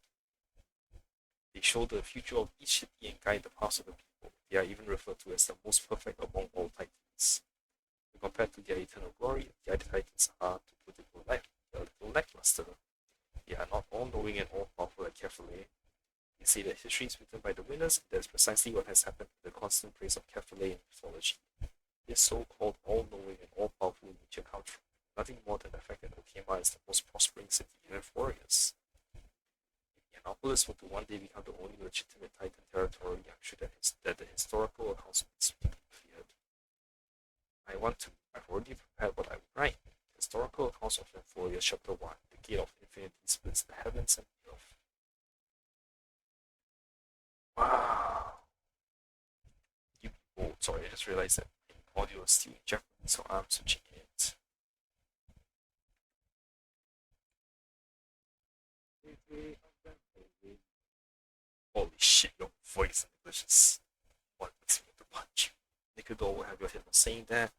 They show the future of each city and guide the past of the people. They are even referred to as the most perfect among all Titans. Compared to their eternal glory, the other Titans are, to put it politely, a little lackluster. They are not all-knowing and all-powerful like Kefale. They say that history is written by the winners, and that is precisely what has happened to the constant praise of Kefale in mythology. This so-called all-knowing and all-powerful nature comes from nothing more than the fact that Okema is the most prospering city in Euphorius. Yianopolis were to one day become the only legitimate Titan territory, I'm sure that the historical accounts will be sweetly cleared. I've already prepared what I would write. Historical accounts of Euphorius Chapter 1, the Gate of Infinity splits the heavens and the earth. Wow! Oh, sorry, I just realized that my audio is still in Japanese, so I'm switching it. Holy shit, your voice in English is what makes me want to punch you. Nikudor will have your head on saying that.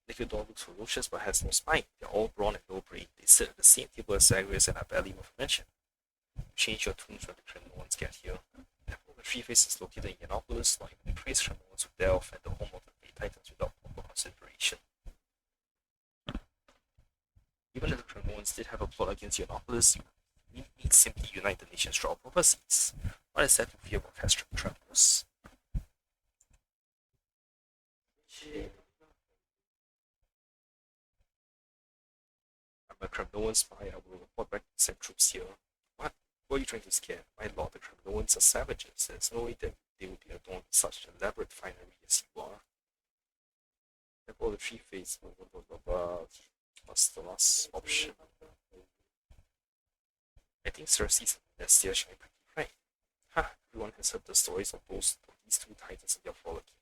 Nikudor looks ferocious but has no spine. They're all brawn and no brain. They sit at the same table as Zagreus and are barely worth mention. Change your tunes when the criminal ones get here. The Tree Face is located in Yianopolis, not even the crazed criminal ones who delve at the home of the Fate Titans without proper consideration. Even if the criminal ones did have a plot against Yianopolis, we need simply unite the nations through our prophecies. What is that to fear about Castro travelers? I'm a Kremnoan spy. I will report back to send troops here. What? Who are you trying to scare? My lord, the Kremnoans are savages. There's no way that they will be adorned with such elaborate finery as you are. Temple of the Tree Face. What's the last option? I think Cersei's and Nastia should be pretty right. Ha! Everyone has heard the stories of these two titans and their frolicking.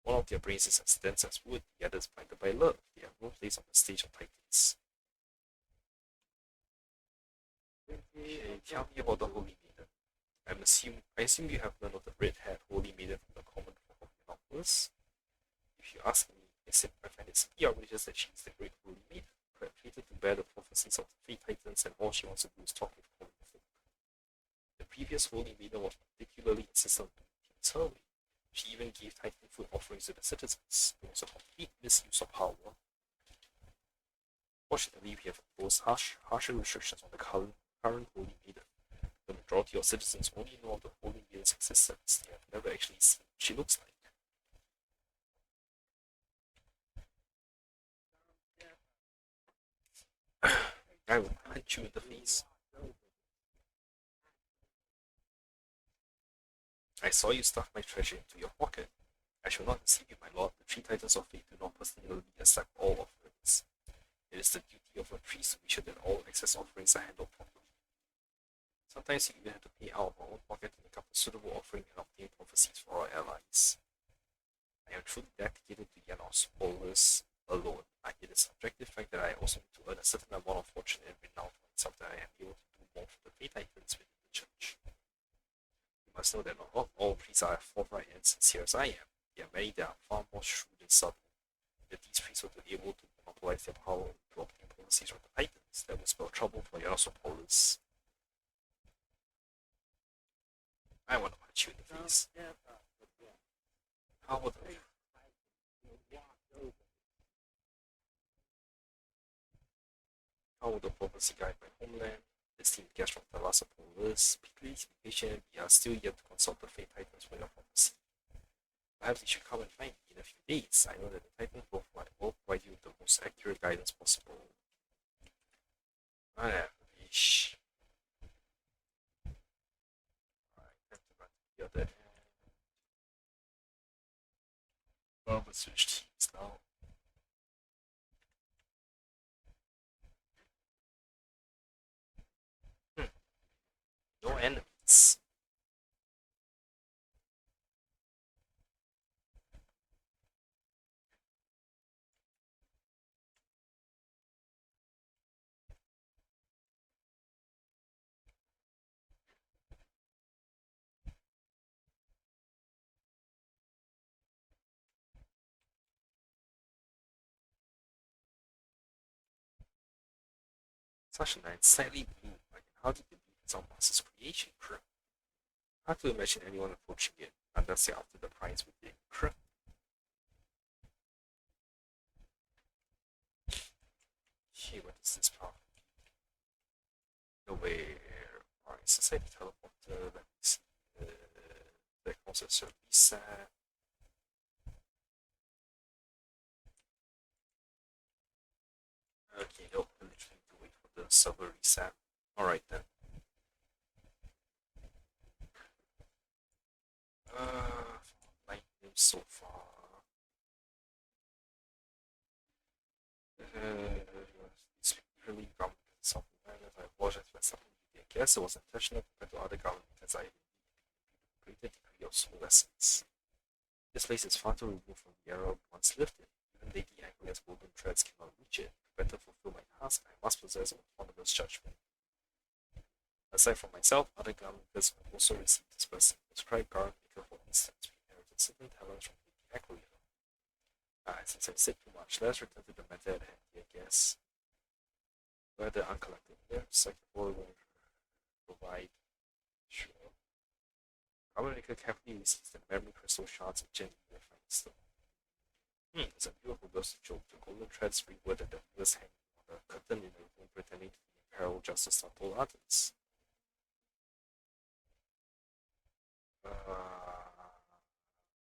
One of their brains is as dense as wood, the other is blinded by love. They have no place on the stage of titans. Tell me about the Holy Maiden. I assume you have none of the red-haired Holy Maiden from the common folk of your novels. If you ask me, I find it simply outrageous that she is the great Holy Maiden, created to bear the prophecies of the three titans, and all she wants to do is talk with common folk. The previous Holy Maiden was particularly insistent on doing things her way. She even gave titan food offerings to the citizens. It was a complete misuse of power. Fortunately, we have imposed harsher restrictions on the current Holy Maiden. The majority of citizens only know of the Holy Maiden's existence. They have never actually seen what she looks like. I will punch you in the face. I saw you stuff my treasure into your pocket. I shall not deceive you, my lord. The three titans of fate do not personally accept all offerings. It is the duty of a priest to be sure that all excess offerings are handled properly. Sometimes you even have to pay out of our own pocket to make up a suitable offering and obtain prophecies for our allies. I am truly dedicated to Yanos always alone. It is an objective fact that I also need to earn a certain amount of fortune and renown for myself that I am able to do more for the three titans within the church. You must know that not all priests are as forthright and sincere as I am. There are many that are far more shrewd and subtle. If these priests were to be able to monopolize their power to obtain prophecies from the titans, that would spell trouble for Yanosopolis. I want to punch you in the face. How would the prophecy guide my homeland? Esteemed guest from Thalassopolis, please be patient. We are still yet to consult the Fate Titans for your prophecy. Perhaps you should come and find me in a few days. I know that the Titans will provide you with the most accurate guidance possible. I wish. Alright, have to run to the other end. Well, let's switch teams now. No enemies. Such a nice, slightly blue. I can hardly believe it's our master's creation, crew. Hard to imagine anyone approaching it unless they're after the prize within, crew. Okay, what is this path? Nowhere. Alright, society teleporter. Let me see. That counts as a reset. Okay, nope, I literally need to wait for the server reset. Alright then. Light news so far. It's really government something. I apologize for something. I guess it was intentional compared to other governments as I greater degree of soul essence. This place is far too removed from the era we once lived in. Even Lady Anglia's golden threads cannot reach it. To better fulfill my task, I must possess autonomous judgment. Aside from myself, other governments have also received this blessing. Prescribed guard maker, for instance, we inherited certain talents from Lady Anglia. Since I've said too much, let's return to the matter at hand, I guess. Whether uncollected here, Psychical will provide. Sure. Maker carefully receives the memory crystal shards and gently refines them. As a viewer who loves to joke, the golden threads reward that the viewers hanging on a curtain in the room pretending to be imperil just as subtle others.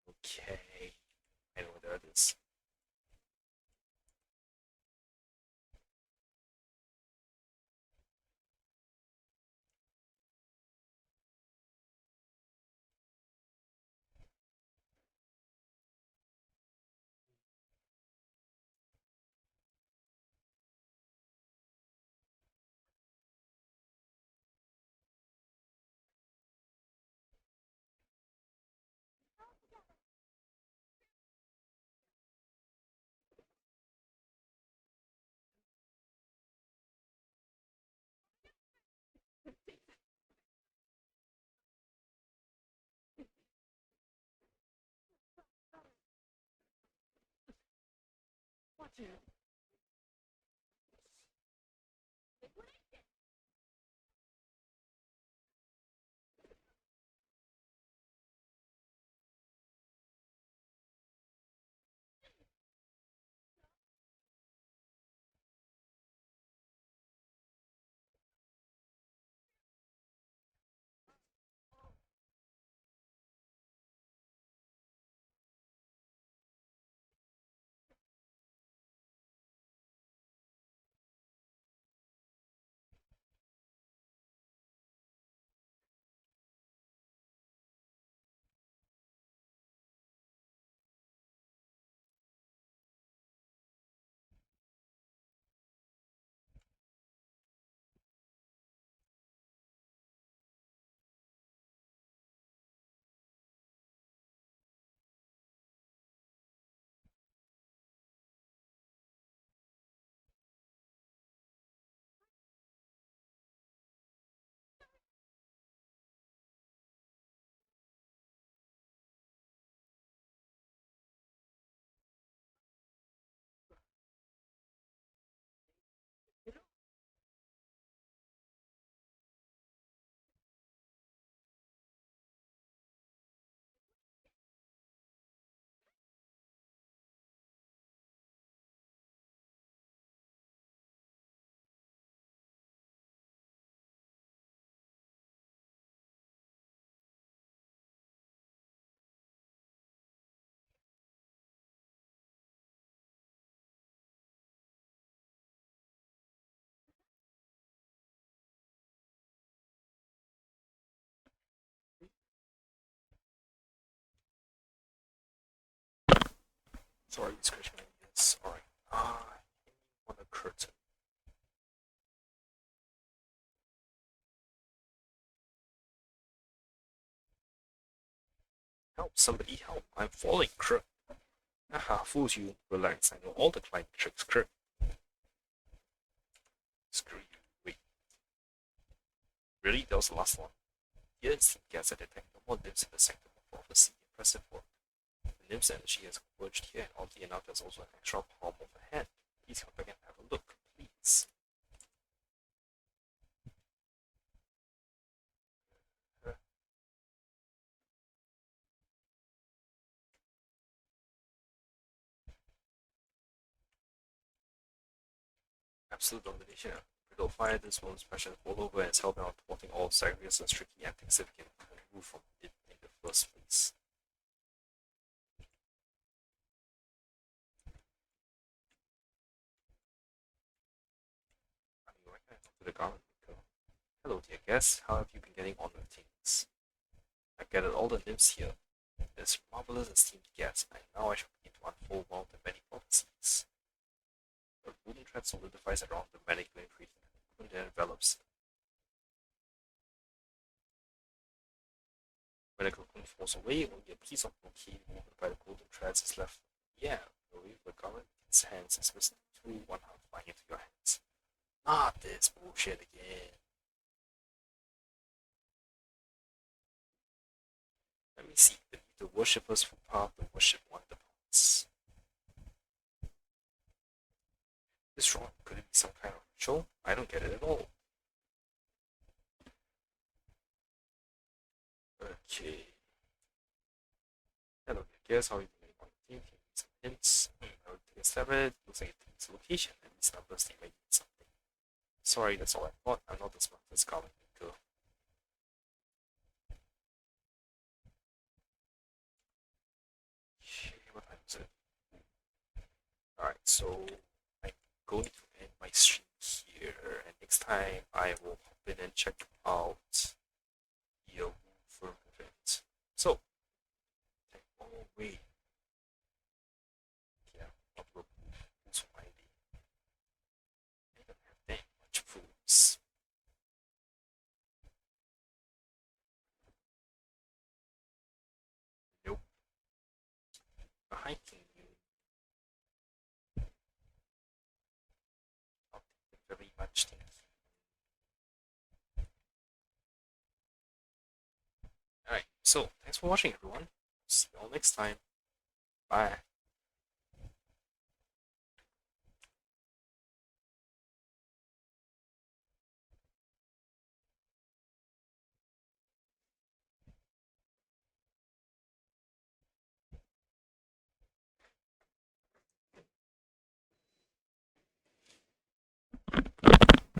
Okay. I know what that is. Sorry, scratching my ears. Alright. Ah, on a curtain. Help, somebody help. I'm falling, crook. Haha, fools you. Relax, I know all the climbing tricks, crook. Screw you. Wait. Really? That was the last one? The instant gas at detect no more lives in the sector of prophecy. Impressive work. The nymph's energy has converged here, and oddly enough, there's also an extra palm of a hand. Please come back and have a look, please. Absolute domination. Brittle fire, this woman's passion all over and is helping out thwarting all Zagreus and tricky antics that can remove from it in the first place. I mean, why can't I talk to the garment maker? Hello, dear guest. How have you been getting on with things? I gathered all the nymphs here. This marvelous esteemed guest, and now I shall begin to unfold one of the many prophecies. The golden thread solidifies around the medical ingredient, and then envelops it. When the cocoon falls away, only a piece of bouquet woven by the golden threads is left. Yeah, the wave the garment in its hands is whisked through one half flying into your hands. Not this bullshit again. Let me see. Beneath the worshippers' footpath, the worship one departs. This wrong. Could it be some kind of ritual? I don't get it at all. Okay. Hello, guess how you doing on the team? Can you need some hints? I would take a stab at it. Looks like it takes location, and these numbers they might mean something. Sorry, that's all I thought. I'm not the smartest garment maker. Okay, what time is it? Alright, so I'm going to end my stream here, and next time I will hop in and check out the Woofer event. So, oh wait, yeah, upload Woofer ID. I don't have that much proofs. Nope. Hiking you. Not very much. Thank you. Alright, so thanks for watching, everyone. See you all next time. Bye.